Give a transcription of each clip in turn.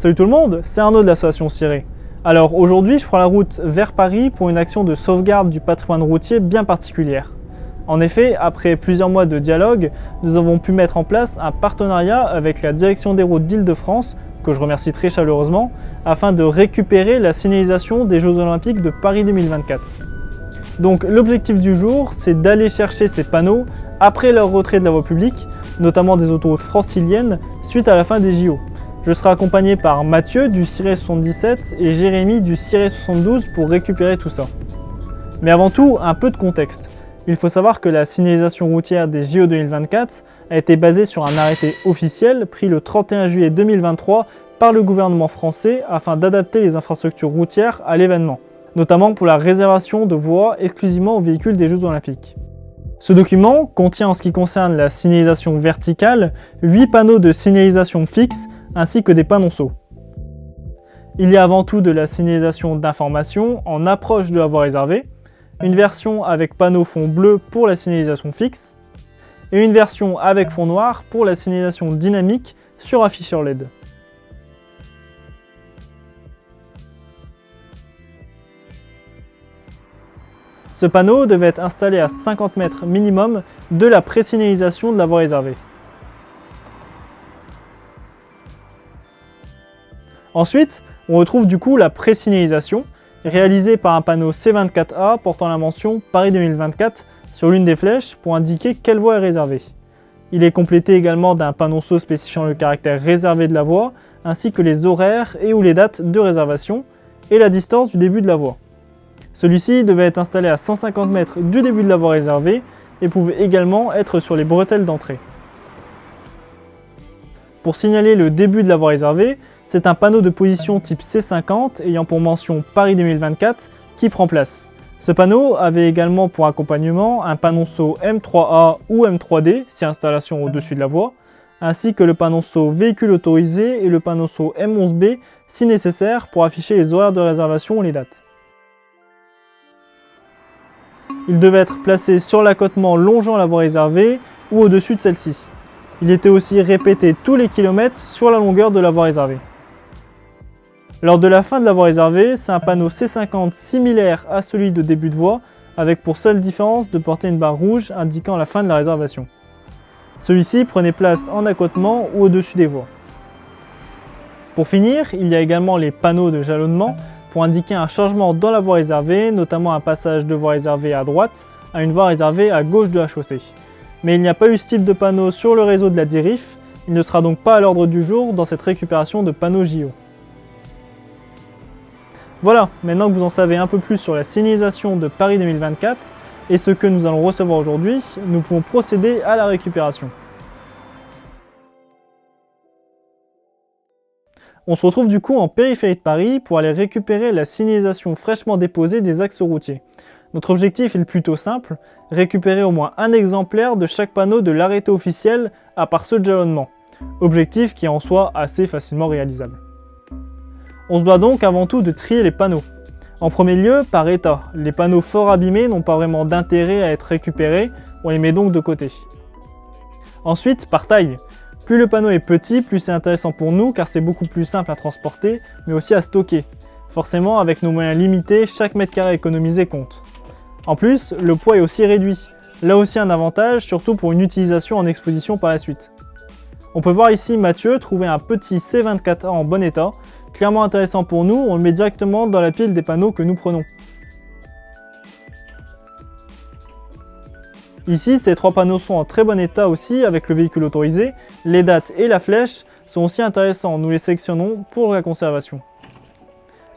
Salut tout le monde, c'est Arnaud de l'association Ciré. Alors aujourd'hui, je prends la route vers Paris pour une action de sauvegarde du patrimoine routier bien particulière. En effet, après plusieurs mois de dialogue, nous avons pu mettre en place un partenariat avec la Direction des routes d'Île-de-France, que je remercie très chaleureusement, afin de récupérer la signalisation des Jeux Olympiques de Paris 2024. Donc l'objectif du jour, c'est d'aller chercher ces panneaux après leur retrait de la voie publique, notamment des autoroutes franciliennes, suite à la fin des JO. Je serai accompagné par Mathieu du Ciré 77 et Jérémy du Ciré 72 pour récupérer tout ça. Mais avant tout, un peu de contexte. Il faut savoir que la signalisation routière des JO 2024 a été basée sur un arrêté officiel pris le 31 juillet 2023 par le gouvernement français afin d'adapter les infrastructures routières à l'événement, notamment pour la réservation de voies exclusivement aux véhicules des Jeux Olympiques. Ce document contient en ce qui concerne la signalisation verticale 8 panneaux de signalisation fixe ainsi que des panonceaux. Il y a avant tout de la signalisation d'information en approche de la voie réservée, une version avec panneau fond bleu pour la signalisation fixe, et une version avec fond noir pour la signalisation dynamique sur afficheur LED. Ce panneau devait être installé à 50 mètres minimum de la pré-signalisation de la voie réservée. Ensuite, on retrouve du coup la pré-signalisation, réalisée par un panneau C24A portant la mention Paris 2024 sur l'une des flèches pour indiquer quelle voie est réservée. Il est complété également d'un panonceau spécifiant le caractère réservé de la voie, ainsi que les horaires et ou les dates de réservation, et la distance du début de la voie. Celui-ci devait être installé à 150 mètres du début de la voie réservée et pouvait également être sur les bretelles d'entrée. Pour signaler le début de la voie réservée, c'est un panneau de position type C50 ayant pour mention Paris 2024 qui prend place. Ce panneau avait également pour accompagnement un panonceau M3A ou M3D, si installation au-dessus de la voie, ainsi que le panonceau véhicule autorisé et le panonceau M11B si nécessaire pour afficher les horaires de réservation ou les dates. Il devait être placé sur l'accotement longeant la voie réservée ou au-dessus de celle-ci. Il était aussi répété tous les kilomètres sur la longueur de la voie réservée. Lors de la fin de la voie réservée, c'est un panneau C50 similaire à celui de début de voie, avec pour seule différence de porter une barre rouge indiquant la fin de la réservation. Celui-ci prenait place en accotement ou au-dessus des voies. Pour finir, il y a également les panneaux de jalonnement pour indiquer un changement dans la voie réservée, notamment un passage de voie réservée à droite à une voie réservée à gauche de la chaussée. Mais il n'y a pas eu ce type de panneau sur le réseau de la DIRIF, il ne sera donc pas à l'ordre du jour dans cette récupération de panneaux JO. Voilà, maintenant que vous en savez un peu plus sur la signalisation de Paris 2024 et ce que nous allons recevoir aujourd'hui, nous pouvons procéder à la récupération. On se retrouve du coup en périphérie de Paris pour aller récupérer la signalisation fraîchement déposée des axes routiers. Notre objectif est plutôt simple, récupérer au moins un exemplaire de chaque panneau de l'arrêté officiel à part ceux de jalonnement. Objectif qui est en soi assez facilement réalisable. On se doit donc avant tout de trier les panneaux. En premier lieu, par état. Les panneaux fort abîmés n'ont pas vraiment d'intérêt à être récupérés, on les met donc de côté. Ensuite, par taille. Plus le panneau est petit, plus c'est intéressant pour nous car c'est beaucoup plus simple à transporter, mais aussi à stocker. Forcément, avec nos moyens limités, chaque mètre carré économisé compte. En plus, le poids est aussi réduit. Là aussi un avantage, surtout pour une utilisation en exposition par la suite. On peut voir ici Mathieu trouver un petit C24A en bon état, clairement intéressant pour nous, on le met directement dans la pile des panneaux que nous prenons. Ici, ces 3 panneaux sont en très bon état aussi avec le véhicule autorisé, les dates et la flèche sont aussi intéressants, nous les sélectionnons pour la conservation.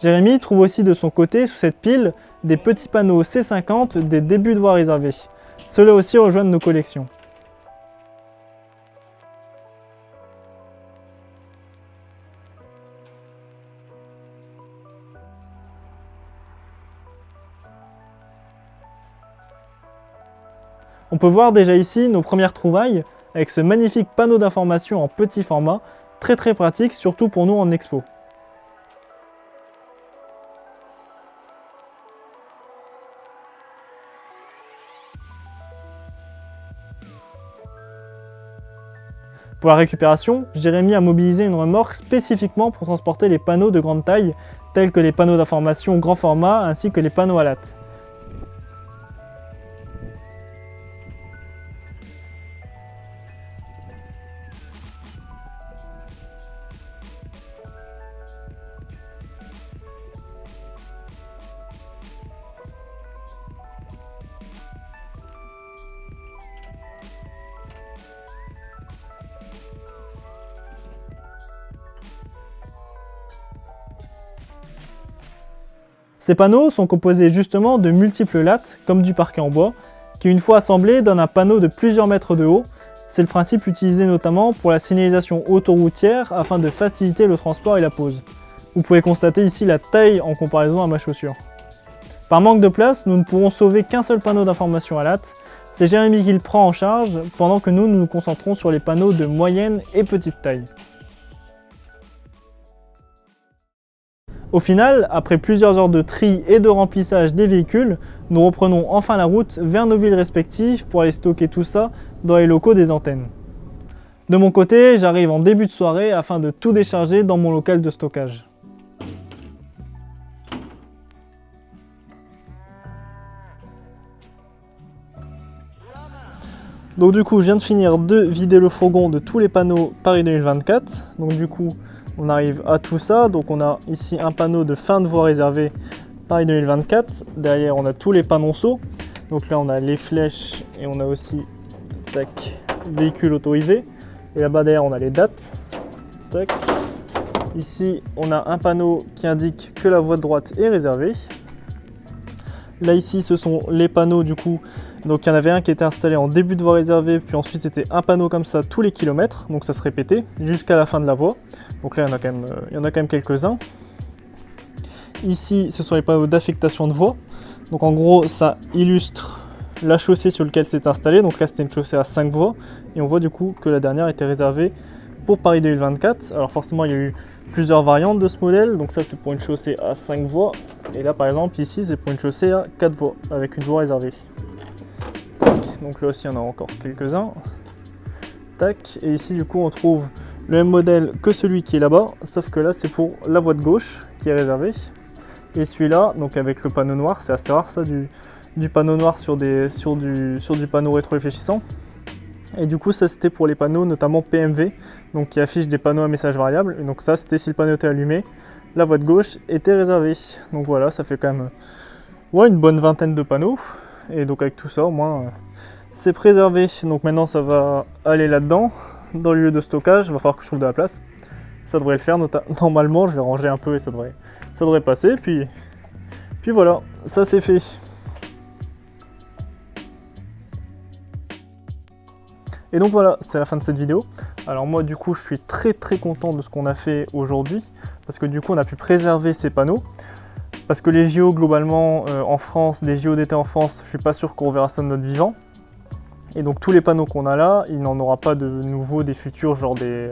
Jérémy trouve aussi de son côté sous cette pile des petits panneaux C50 des débuts de voie réservée. Ceux-là aussi rejoignent nos collections. On peut voir déjà ici nos premières trouvailles avec ce magnifique panneau d'information en petit format, très pratique surtout pour nous en expo. Pour la récupération, Jérémy a mobilisé une remorque spécifiquement pour transporter les panneaux de grande taille, tels que les panneaux d'information grand format ainsi que les panneaux à latte. Ces panneaux sont composés justement de multiples lattes, comme du parquet en bois, qui une fois assemblés donnent un panneau de plusieurs mètres de haut. C'est le principe utilisé notamment pour la signalisation autoroutière afin de faciliter le transport et la pose. Vous pouvez constater ici la taille en comparaison à ma chaussure. Par manque de place, nous ne pourrons sauver qu'un seul panneau d'information à latte. C'est Jérémy qui le prend en charge, pendant que nous nous concentrons sur les panneaux de moyenne et petite taille. Au final, après plusieurs heures de tri et de remplissage des véhicules, nous reprenons enfin la route vers nos villes respectives pour aller stocker tout ça dans les locaux des antennes. De mon côté, j'arrive en début de soirée afin de tout décharger dans mon local de stockage. Donc du coup, je viens de finir de vider le fourgon de tous les panneaux Paris 2024. Donc du coup, on arrive à tout ça. Donc on a ici un panneau de fin de voie réservée Paris 2024. Derrière, on a tous les panonceaux. Donc là, on a les flèches et on a aussi tac, véhicules autorisés. Et là-bas, derrière, on a les dates. Tac. Ici, on a un panneau qui indique que la voie de droite est réservée. Là, ici, ce sont les panneaux du coup. Donc il y en avait un qui était installé en début de voie réservée, puis ensuite c'était un panneau comme ça tous les kilomètres, donc ça se répétait jusqu'à la fin de la voie. Donc là il y en a quand même quelques-uns. Ici ce sont les panneaux d'affectation de voie. Donc en gros ça illustre la chaussée sur laquelle c'est installé. Donc là c'était une chaussée à 5 voies et on voit du coup que la dernière était réservée pour Paris 2024. Alors forcément il y a eu plusieurs variantes de ce modèle. Donc ça c'est pour une chaussée à 5 voies et là par exemple ici c'est pour une chaussée à 4 voies avec une voie réservée. Donc là aussi il y en a encore quelques-uns. Tac. Et ici du coup on trouve le même modèle que celui qui est là-bas, sauf que là c'est pour la voie de gauche qui est réservée. Et celui-là, donc avec le panneau noir, c'est assez rare ça, du panneau noir sur du panneau rétro-réfléchissant. Et du coup ça c'était pour les panneaux notamment PMV, donc qui affichent des panneaux à message variable. Et donc ça c'était si le panneau était allumé, la voie de gauche était réservée. Donc voilà, ça fait quand même une bonne vingtaine de panneaux. Et donc avec tout ça au moins c'est préservé. Donc maintenant ça va aller là-dedans, dans le lieu de stockage. Il va falloir que je trouve de la place. Ça devrait le faire normalement, je vais ranger un peu et ça devrait passer. Puis voilà, ça c'est fait. Et donc voilà, c'est la fin de cette vidéo. Alors moi du coup je suis très content de ce qu'on a fait aujourd'hui, parce que du coup on a pu préserver ces panneaux. Parce que les JO globalement en France, les JO d'été en France, je suis pas sûr qu'on verra ça de notre vivant. Et donc tous les panneaux qu'on a là, il n'en aura pas de nouveaux des futurs, genre des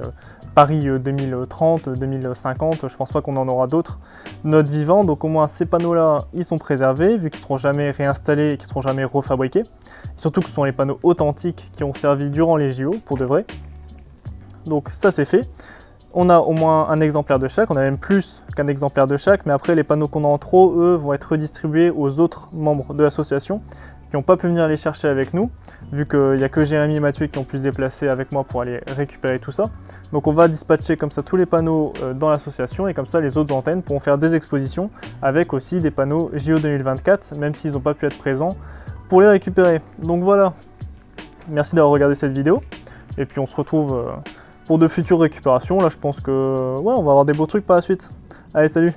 Paris 2030, 2050, je pense pas qu'on en aura d'autres de notre vivant. Donc au moins ces panneaux là, ils sont préservés, vu qu'ils seront jamais réinstallés et qu'ils seront jamais refabriqués. Et surtout que ce sont les panneaux authentiques qui ont servi durant les JO, pour de vrai. Donc ça c'est fait. On a au moins un exemplaire de chaque, on a même plus qu'un exemplaire de chaque, mais après les panneaux qu'on a en trop, eux, vont être redistribués aux autres membres de l'association qui n'ont pas pu venir les chercher avec nous, vu qu'il n'y a que Jérémy et Mathieu qui ont pu se déplacer avec moi pour aller récupérer tout ça. Donc on va dispatcher comme ça tous les panneaux dans l'association et comme ça les autres antennes pourront faire des expositions avec aussi des panneaux JO 2024, même s'ils n'ont pas pu être présents pour les récupérer. Donc voilà, merci d'avoir regardé cette vidéo et puis on se retrouve pour de futures récupérations. Là je pense que on va avoir des beaux trucs par la suite. Allez, salut!